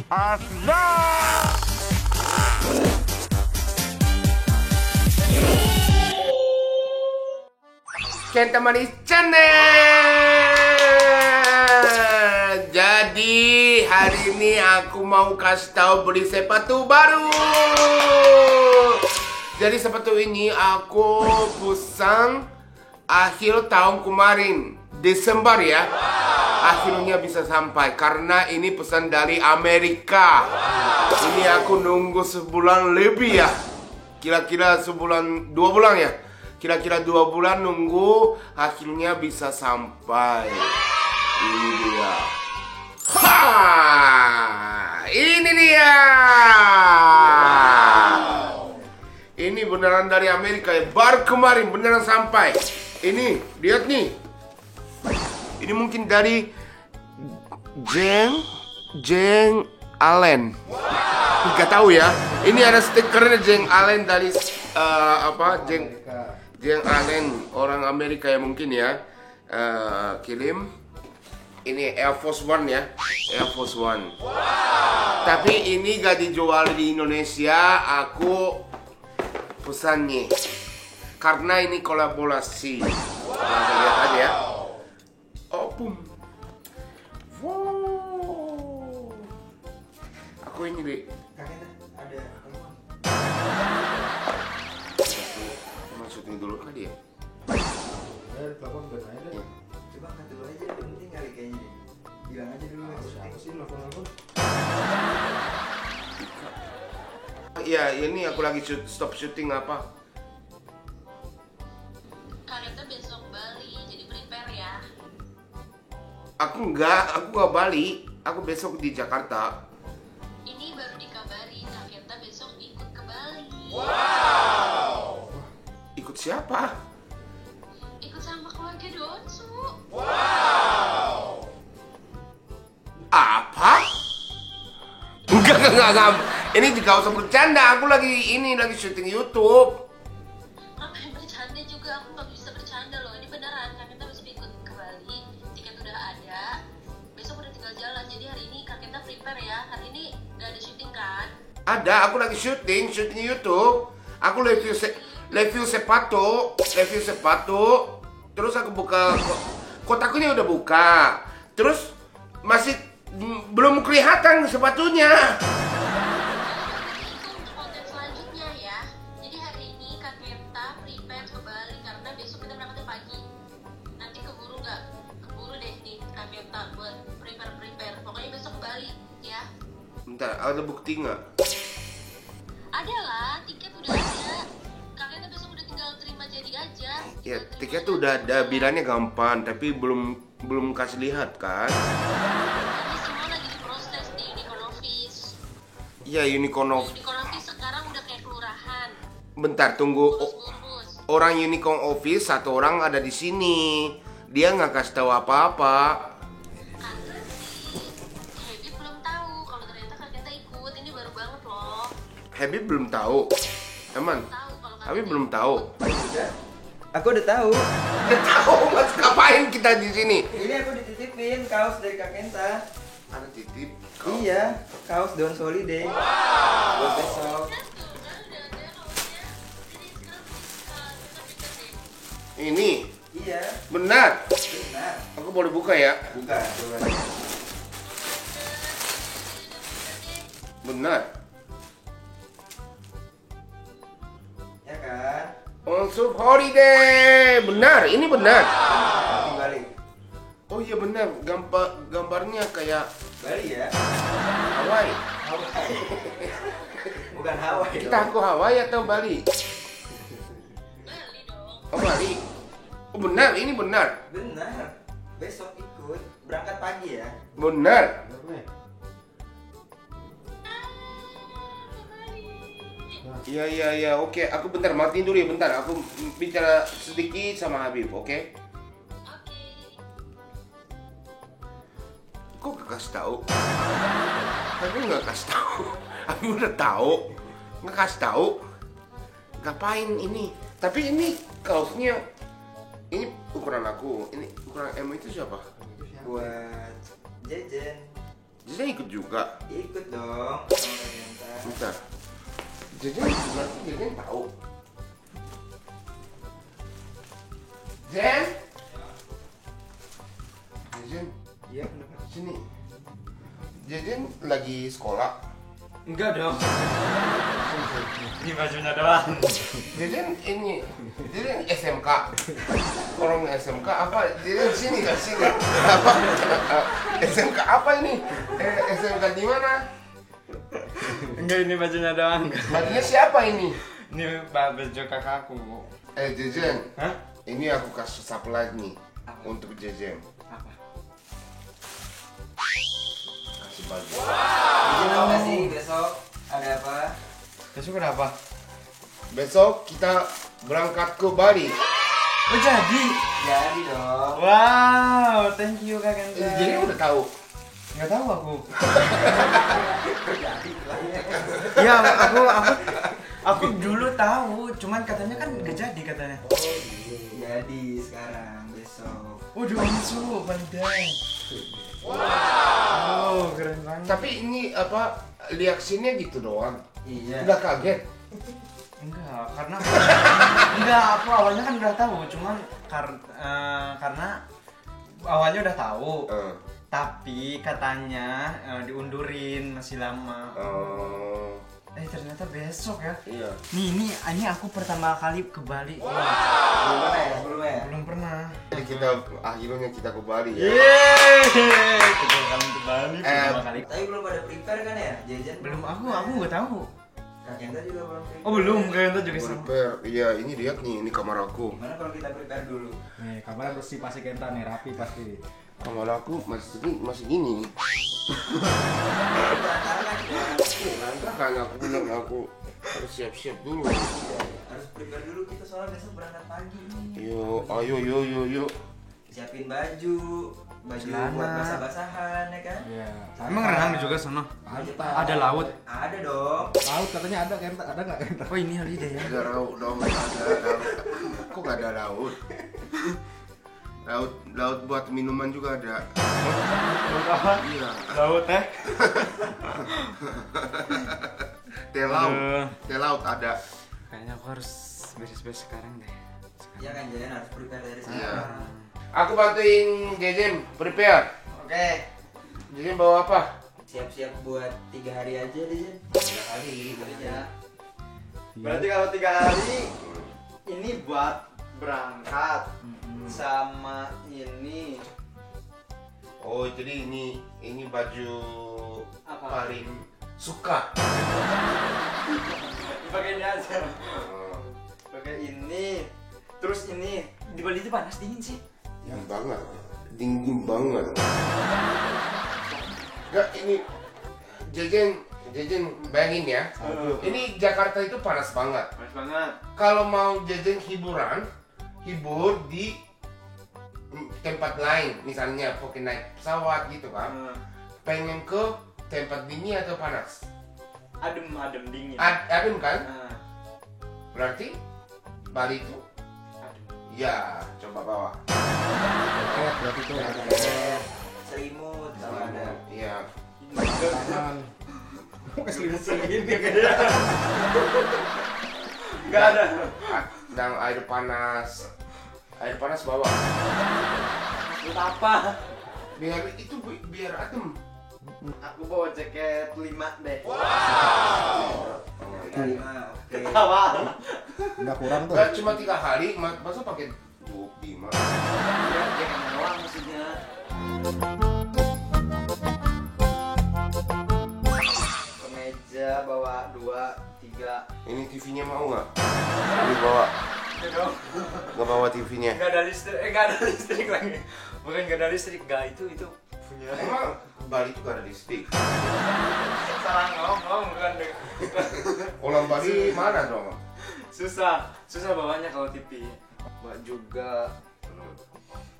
Asda. Kenta Manis Channel. Jadi hari ini aku mau kasih tahu beli sepatu baru. Jadi sepatu ini aku pesan akhir tahun kemarin, Desember ya. Akhirnya bisa sampai karena ini pesan dari Amerika. Ini aku nunggu sebulan lebih ya. Kira-kira sebulan, 2 bulan ya. Kira-kira 2 bulan nunggu, akhirnya bisa sampai. Ini dia. Ha! Ini dia. Ini beneran dari Amerika ya. Baru kemarin beneran sampai. Ini, lihat nih. Ini mungkin dari Jeng Allen. Nggak tahu ya. Ini ada stikernya Jeng Allen dari Jeng Allen, orang Amerika ya mungkin ya. Kirim. Ini Air Force One ya. Air Force One. Tapi ini gak dijual di Indonesia. Aku pesannya karena ini kolaborasi. Nah, lihat aja ya. Oh, boom. Wow. Aku ini deh. Ada syuting dulu kali ya. telepon bukan aja deh. Coba angkat dulu aja, penting kali kayaknya deh. Bilang aja dulu. Siapa sih telepon? Iya, ini aku lagi stop syuting apa? Kareta besok Bali, jadi prepare ya. Aku nggak Bali. Aku besok di Jakarta. Ini baru dikabari, Kareta besok ikut ke Bali. Wow. Ikut siapa? Ikut sama keluarga Donsu. Wow. Apa? Enggak. Ini juga usah bercanda. Aku lagi syuting YouTube. Ngapain bercanda juga, aku nggak bisa bercanda loh. Ini beneran, Kareta besok ikut ke Bali. Tiket udah ada. Besok udah tinggal jalan. Jadi hari ini Kareta prepare ya. Hari ini nggak ada syuting kan? Ada, aku lagi syuting YouTube. Aku review sepatu. Terus aku buka kotaknya udah buka. Terus masih belum kelihatan sepatunya. Itu untuk konten selanjutnya ya. Jadi hari ini Kareta prepare ke Bali karena besok kita berangkatnya pagi. Nanti keburu nggak? Keburu deh nih Kareta buat prepare. Pokoknya besok ke Bali ya. Bentar, ada bukti nggak? Ada lah, tiket udah ada. Kalian besok udah tinggal terima jadi aja. Ya, tiket tuh udah ada, bilangnya gampang, tapi belum kasih lihat kan? Ini semua lagi diproses di Unicorn Office. Iya, Unicorn Office. Unicorn Office sekarang udah kayak kelurahan. Bentar, tunggu. Urus. Orang Unicorn Office, satu orang ada di sini. Dia nggak kasih tahu apa-apa. Habib belum tahu kalau ternyata Kareta ikut. Ini baru banget loh. Habib belum tahu. Aman. Tahu kalau Habib belum tahu. Udah. Aku udah tahu. Udah tahu, mas ngapain kita di sini? Ini aku dititipin kaos dari Kak Kenta. Ada titip. Iya, kaos Don Holiday. Buat besok. Ini Iya, benar. benar. Aku boleh buka ya? Buka, coba. Benar. Ya kan? Onsup Holiday. Benar, ini benar. Nanti balik. Oh iya benar. Gambarnya kayak Bali ya? Hawaii. Hawaii. Bukan Hawaii. Kita aku Hawaii atau Bali? Bali dong. Oh Bali. Oh benar, ini benar. Benar. Besok ikut. Berangkat pagi ya. Benar. Iya, oke. Aku bentar, matiin dulu ya, bentar. Aku bicara sedikit sama Habib, oke? Oke. Kok gak kasih tahu? Aku nggak kasih tahu. Aku udah tahu. Nggak kasih tahu. Ngapain ini? Tapi ini kaosnya ini ukuran aku. Ini ukuran M itu siapa? buat Jejen. Jejen ikut juga. Ikut dong sama Kak Genta. Bentar. Jejen berarti Jejen tahu. Jen. Jejen, Iya, kenapa? sini. Jejen lagi sekolah. Enggak dong. Ini bajunya doang. Jejen ini, Jejen SMK. Orang SMK apa? Jejen sini kan sini. Apa? SMK apa ini? SMK di mana? Enggak, ini bajunya doang. Bajunya siapa ini? Ini baju kakakku. Jejen. Hah? Ini aku kasih supply nih untuk Jejen. Apa? Kasih baju. Jejen tahu nggak sih besok ada apa? Besok kenapa? Besok kita berangkat ke Bali. Oh jadi? Jadi dong. Wow, thank you Kak Genta. Jadi udah tahu. Nggak tahu aku. Jadi lah ya. Ya aku dulu tahu, cuman katanya kan nggak jadi katanya. Oh iya. Jadi sekarang besok. Oh suruh pandai. Wow, keren banget. Tapi ini apa reaksinya gitu doang. Iya. Udah kaget. Enggak, karena enggak, aku awalnya kan udah tahu, cuman karena awalnya udah tahu. Tapi katanya diundurin masih lama. Ternyata besok ya. Iya. Ini aku pertama kali ke Bali. Belum pernah ya? Belum ya? Belum pernah. Jadi kita akhirnya kita ke Bali ya. Yeay, kedua kali ke Bali pertama kali. Tapi belum pada prepare kan ya? Jejen Belum, aku nggak tahu. Kak Genta juga belum prepare. Oh belum, kayaknya juga sama. Prepare. Iya, ini lihat nih, ini kamar aku. Gimana kalau kita prepare dulu? Nih, kamarnya bersih pasti Genta nih, rapi pasti. Kamar aku masih gini. Berantakan aku bilang aku harus siap-siap dulu. Harus prepare dulu kita soalnya besok berangkat pagi nih. Ayo. Siapin baju Celana. buat basah-basahan ya kan? Iya. Emang renang juga sana? Pantai. Ada laut. Ada dong. Laut katanya ada Genta, ada nggak Genta? Oh ini holiday ya? Ada laut dong, ada. Kok gak ada laut? Laut buat minuman juga ada. Laut apa? Iya. Laut teh? Teh laut ada. Kayaknya aku harus beres-beres sekarang deh. Ya kan Jen harus prepare dari Iya. sekarang. Aku bantuin Jejem prepare. Oke. Jejem bawa apa? Siap-siap buat 3 hari aja deh Jen. 3 hari gitu aja. Berarti kalau 3 hari ini buat berangkat sama ini. Oh, jadi ini baju Apa? paling suka. Pakai ini aja. Pakai ini. Terus ini di Bali itu panas dingin sih. Dingin banget. Gak, ini Jejen bayangin ya. Ini Jakarta itu panas banget. Panas banget. Kalau mau Jejen hibur di tempat lain, misalnya pakai naik pesawat gitu kan. Pengen ke tempat dingin atau panas? Adem dingin. Adem kan? Nah, Berarti Bali itu adem. ya coba bawa. Oke, berarti itu ada Selimut kalau ada. Iya. tangan. Pakai selimut segini. Enggak ada. Dan air panas. Air panas bawa. Buat apa? Biar adem. Aku bawa jaket 5 deh. Terima. Oke. Ketawa. Nggak kurang tuh. Gak cuma 3 hari, masa pakai 25. Ya, jaket doang maksudnya. Kemeja bawa 2, 3. Ini TV-nya mau nggak? Ini bawa. Ya dong. Nggak bawa TV-nya. Enggak ada listrik lagi. Bukan enggak ada listrik, enggak itu punya. Emang Bali itu gak ada listrik. Salah ngomong bukan. Orang Bali mana dong? Susah bawanya kalau TV. Bawa juga.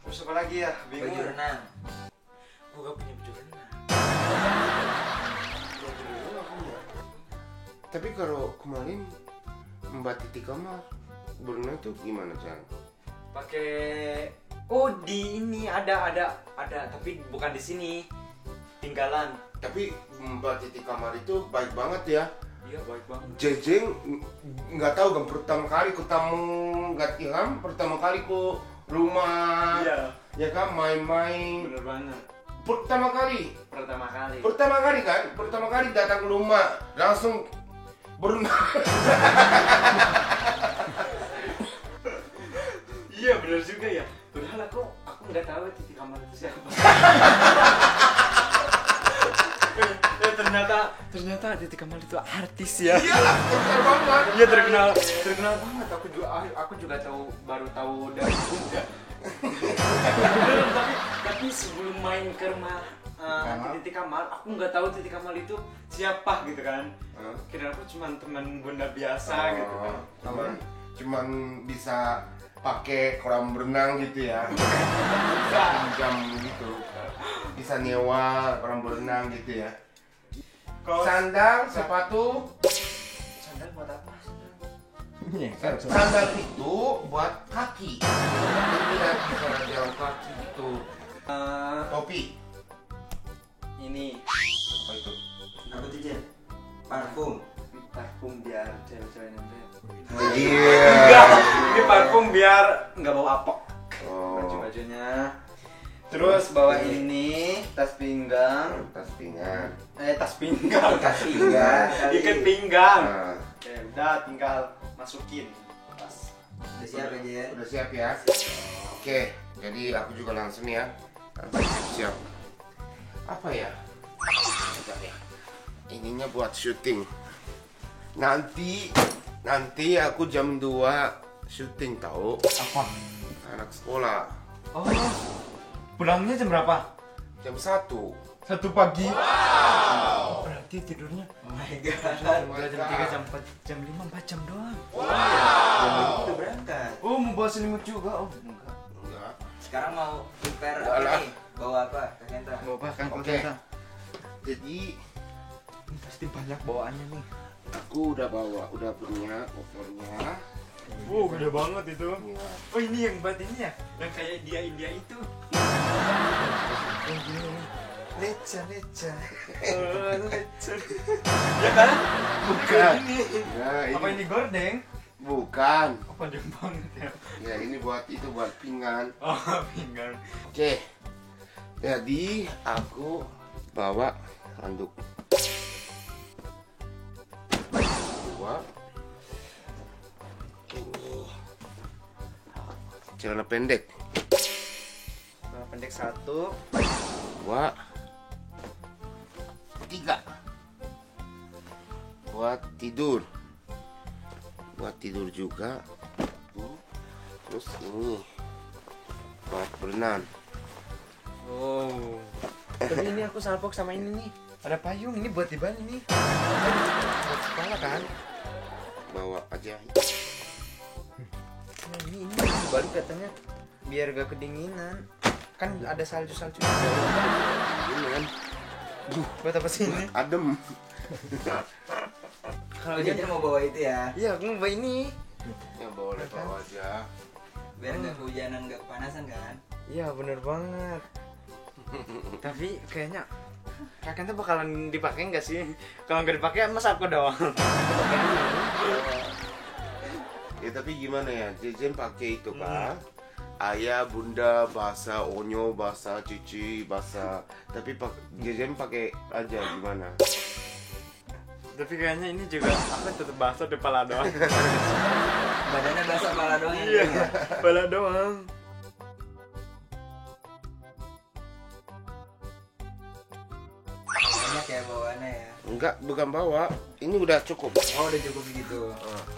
Terus apa lagi ya? Bingung. Baju renang. Aku gak punya baju renang. Tapi kalau kemarin Mbak Titi kamar berenang tuh gimana Chan? Pakai Oh, di ini ada tapi bukan di sini. Tinggalan. Tapi Mbak Titi Kamar itu baik banget ya. Iya, baik banget. Jejeng nggak tahu kan pertama kali ketemu nggak Ilham, pertama kali ke rumah. Iya. Ya kan main-main. Bener banget. Pertama kali kan, pertama kali datang ke rumah langsung berenang. Iya, bener juga ya. Padahal aku nggak tahu Titi Kamar itu siapa. ternyata Titi Kamal itu artis ya. Iyalah, terkenal banget. Iya, terkenal banget. Aku juga baru tahu dari Bunda. tapi sebelum main ke rumah Titi Kamal, aku nggak tahu Titi Kamal itu siapa gitu kan. Kira aku cuma teman Bunda biasa gitu kan. Cuman bisa pakai kolam berenang gitu ya. Jam gitu. Bisa nyewa kolam berenang gitu ya. Sandal, sepatu. Sandal buat apa? Sandal itu buat kaki. Tidak bisa jalan kaki gitu. Topi. Ini Apa itu? Apa tuh Jen? Parfum. parfum biar cewek-cewek nempel. Iya. Enggak, ini parfum biar nggak bau apok. Oh. Baju-bajunya. Terus bawa ini tas pinggang. Tas pinggang. Tas pinggang. Tas pinggang. Ikat pinggang. Nah, Oke, udah tinggal masukin tas. Udah siap ya Jen? udah siap ya? Oke, jadi aku juga langsung ya. Siap. Apa ya? Bentar ya. Ininya buat syuting. Nanti aku jam 2 syuting tahu. Apa? Anak sekolah. Oh, pulangnya jam berapa? Jam 1. 1 pagi. Berarti tidurnya Oh my god. mulai jam 3, jam 4, jam 5, 4 jam doang. Jam 5 udah berangkat. Oh, mau bawa selimut juga? Oh, enggak. Enggak. Sekarang mau prepare Enggak lah. apa nih? Bawa apa? Kak Kenta? Bawa apa kan? Oke. Jadi Pasti banyak bawaannya nih. aku udah punya kopernya. Wow, gede banget itu. Iya. Oh, ini yang buat ini ya? Yang kayak India itu. Yang gini nih. Leca. Leca. Ya kan? Bukan. Ini. Ya, Apa ini gordeng? Bukan. Oh, panjang banget ya. Ya, ini buat pinggan. Oh, pinggang. Oke. Jadi aku bawa handuk. Dua. Celana pendek. Celana pendek 1. 2. 3. Buat tidur. Buat tidur juga. Terus ini buat berenang. Oh. Tapi ini aku salpok sama ini nih. Ada payung, ini buat di Bali nih. Buat sekolah kan? Bawa aja. Nah, ini di Bali katanya biar gak kedinginan. Kan ada salju-salju. Ini kan Buat apa sih ini? adem. Kalau Jen mau bawa itu ya, Iya, aku mau bawa ini. Ya boleh bawa aja. biar nggak kehujanan, nggak kepanasan kan? Iya, bener banget. Tapi kayaknya kakaknya bakalan dipakai nggak sih? Kalau nggak dipakai, mas aku doang. Ya tapi gimana ya, Jejen pakai itu kan. Ayah, bunda, bahasa onyo, bahasa cici, bahasa. Tapi Jejen pakai aja gimana? Tapi kayaknya ini juga aku tetap basah di kepala doang. Badannya basah, kepala doang yang Iya, ini ya? kepala doang. Banyak ya bawaannya ya. Enggak, bukan bawa. Ini udah cukup. Oh udah cukup gitu.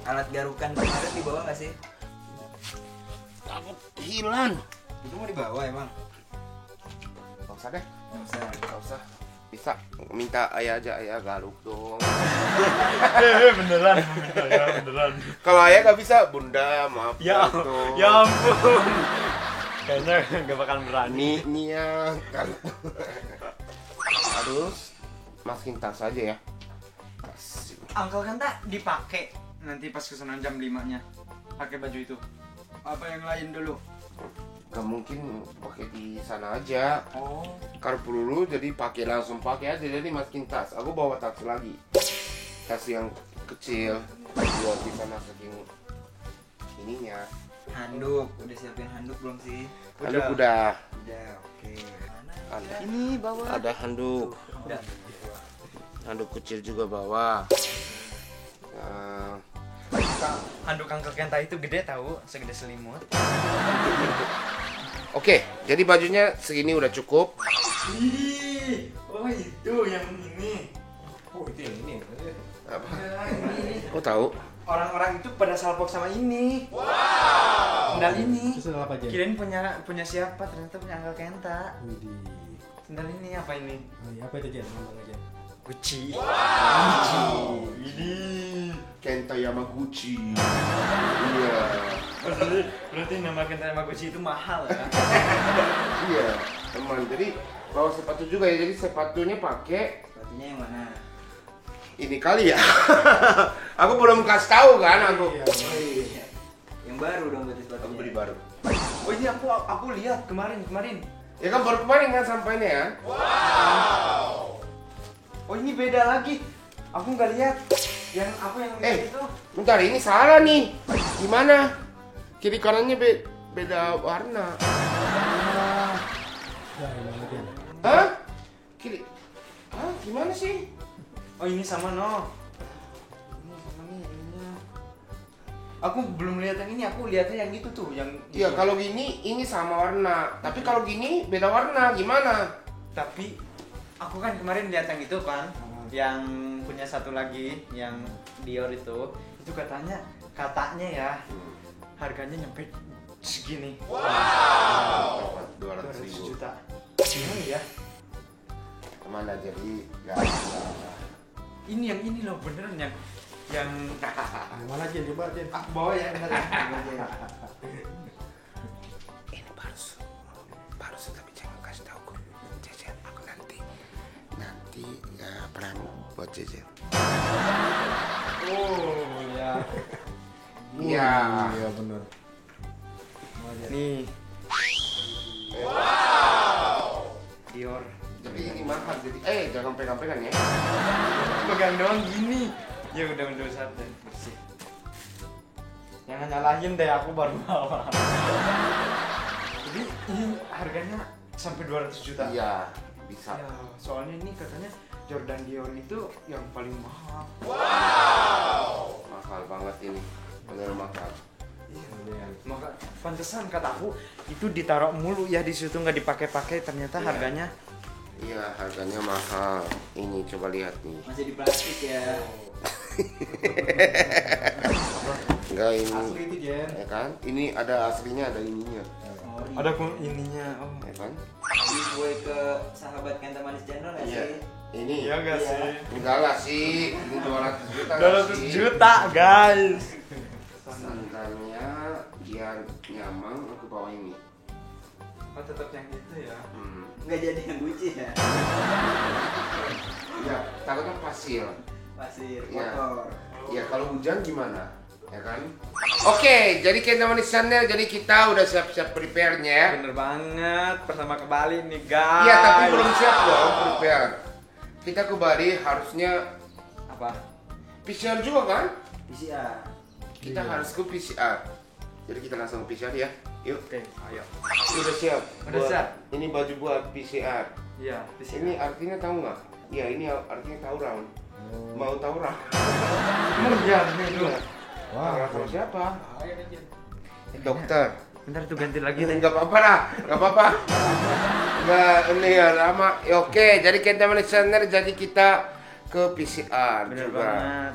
Alat garukan kemarin dibawa nggak sih? Takut hilang. Itu mau dibawa emang? Gak usah deh. Nggak usah. Gak usah. Bisa minta ayah aja, ayah garuk dong. Beneran. Ya, beneran. Kalau ayah gak bisa, bunda maaf. Ya, garuk dong. ya ampun. Kayaknya nggak bakal berani. Nia garuk. Harus masukin tas aja ya. Tas. Angkel kan tak dipakai nanti pas kesana jam 5-nya. Pakai baju itu. Apa yang lain dulu? Gak mungkin pakai di sana aja. Oh. Kalau peluru jadi langsung pakai aja, jadi masukin tas. Aku bawa tas lagi, tas yang kecil buat di sana saking ininya. Handuk, udah siapin handuk belum sih? Handuk udah. Udah, oke. Ada. Ini bawa. Ada handuk. Udah. Handuk kecil juga bawa. Handuk Uncle Kenta itu gede tahu, segede selimut. Oke, jadi bajunya segini udah cukup. Ih, oh itu yang ini. Oh itu yang ini. Apa? Ini. Oh tahu? Orang-orang itu pada salpok sama ini. Wow. Sendal ini. Itu sendal apa aja? Kirain punya siapa? Ternyata punya Uncle Kenta. Widih. Sendal ini apa ini? Oh, iya, apa itu Jen? Ngomong aja. Gucci. Wow. Ini. Kenta Yamaguchi. Iya. Berarti nama Kenta Yamaguchi itu mahal ya? Iya, teman. Jadi bawa sepatu juga ya. Jadi sepatunya pakai Sepatunya yang mana? ini kali ya. Aku belum kasih tahu kan aku. Iya. Oh iya. Yang baru dong berarti sepatunya. Aku beli baru. Oh ini aku lihat kemarin. Ya kan baru kemarin kan sampainya ya. Oh ini beda lagi. Aku nggak lihat. Yang aku yang lihat itu. Bentar, ini salah nih. Gimana? Kiri kanannya beda warna. Ya, yang mana Jen? Hah? Kiri. Hah? Gimana sih? Oh ini sama no. Ini sama nih ininya. Aku belum lihat yang ini. Aku lihatnya yang itu tuh, yang. Iya, kalau gini ini sama warna. Tapi kalau gini beda warna. Gimana? Tapi aku kan kemarin lihat yang itu kan, yang punya satu lagi yang Dior itu katanya ya harganya nyampe segini. Wow. 200 200.000. juta. Gimana ya? Kemana jadi? Ya. Ini yang ini loh beneran yang Yang mana Jen? Coba Jen. aku bawa ya beneran. Ini baru tapi jangan kasih tahu aku. Jajan aku nanti ya perang buat jajan. Oh ya. Iya. Iya benar. Nih. Dior. Jadi ini mahal jadi. Jangan pegang-pegang ya. Pegang doang gini. Ya udah satu bersih. Jangan nyalahin deh, aku baru bawa. Jadi ini harganya sampai 200 juta. Iya, bisa. Ya, soalnya ini katanya Jordan Dior itu yang paling mahal. Mahal banget ini. Bener mahal. Iya. Maka pantesan kataku itu ditaruh mulu ya di situ nggak dipakai-pakai, ternyata Iya. harganya. Iya, harganya mahal. Ini coba lihat nih. Masih di plastik ya. Enggak ini. Asli itu Jen. Ya kan? Ini ada aslinya, ada ininya. Oh, Ada ininya. Oh. Ya kan? giveaway ke sahabat Kenta Manis Channel nggak Iya. sih? Ini. Iya nggak Iya. sih? Enggak lah sih. Ini 200 juta. nggak 200 sih? juta guys. Sandalnya biar nyaman aku bawa ini. Oh tetap yang itu ya. Nggak jadi yang Gucci ya? Iya, takutnya pasir. Pasir, Iya. kotor. Ya kalau hujan gimana? Ya kan? Oke, jadi Kenta Manis Channel, jadi kita udah siap-siap prepare-nya ya. Bener banget, pertama ke Bali nih guys. Iya, tapi belum siap loh prepare. Kita ke Bali harusnya Apa? PCR juga kan? PCR. Kita harus ke PCR. Jadi kita langsung ke PCR ya. Yuk. Oke, ayo. Udah siap. Udah siap. Ini baju buat PCR. Iya, di sini. Ini artinya tahu nggak? Ya ini artinya tawuran. Mau tawuran? Emang iya, ini dulu. Wah. Sama siapa? Dokter. Bentar tuh ganti lagi Ini deh. nggak apa-apa lah, nggak apa-apa. Nggak ini ya lama. Ya, oke, jadi Kenta Manis Channel, jadi kita ke PCR Bener juga. banget.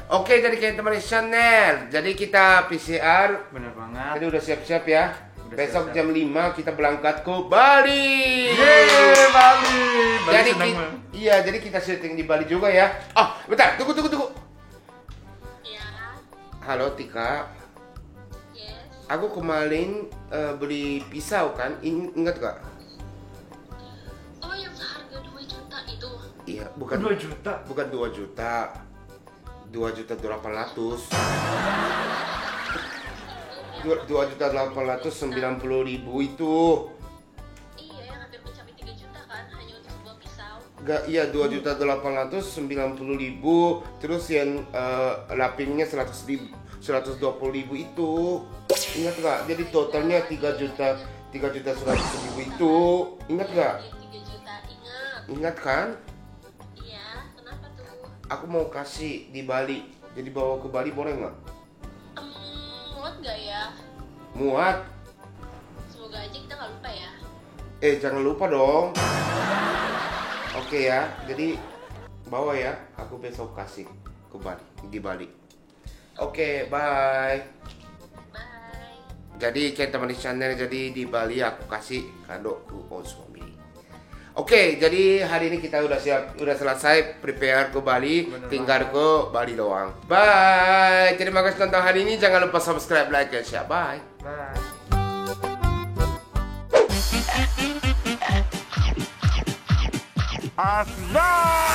Oke, jadi Kenta Manis Channel, jadi kita PCR. Bener banget. Jadi udah siap-siap ya. Udah Besok siap-siap. jam 5 kita berangkat ke Bali. Yeay, Bali. Bali Jadi senang kita, banget. iya, jadi kita syuting di Bali juga ya. Oh, bentar, tunggu. Ya, Halo Tika, yes. aku kemarin beli pisau kan, ingat gak? Oh, yang seharga 2 juta itu. Iya, bukan 2 juta. bukan 2 juta. 2.800.000. 2.890.000 itu. Iya, yang hampir mencapai 3 juta kan, hanya untuk sebuah pisau. Enggak, iya 2.890.000. Terus yang lapingnya 120.000 itu. Ingat nggak? Jadi totalnya 3.100.000 itu. Ingat nggak? Iya, 3 juta, ingat. Ingat kan? Iya, kenapa tuh? Aku mau kasih di Bali. Jadi bawa ke Bali boleh nggak? Muat nggak ya? Muat? Semoga aja kita nggak lupa ya. Jangan lupa dong. Oke ya, jadi bawa ya. Aku besok kasih ke Bali, di Bali. Oke, bye. Bye. Jadi teman-teman di channel, jadi di Bali aku kasih kado ke suami. Oke, jadi hari ini kita udah selesai prepare ke Bali, tinggal ke Bali doang. Bye. Terima kasih nonton hari ini. Jangan lupa subscribe, like, dan share. Bye. Bye. Asbak.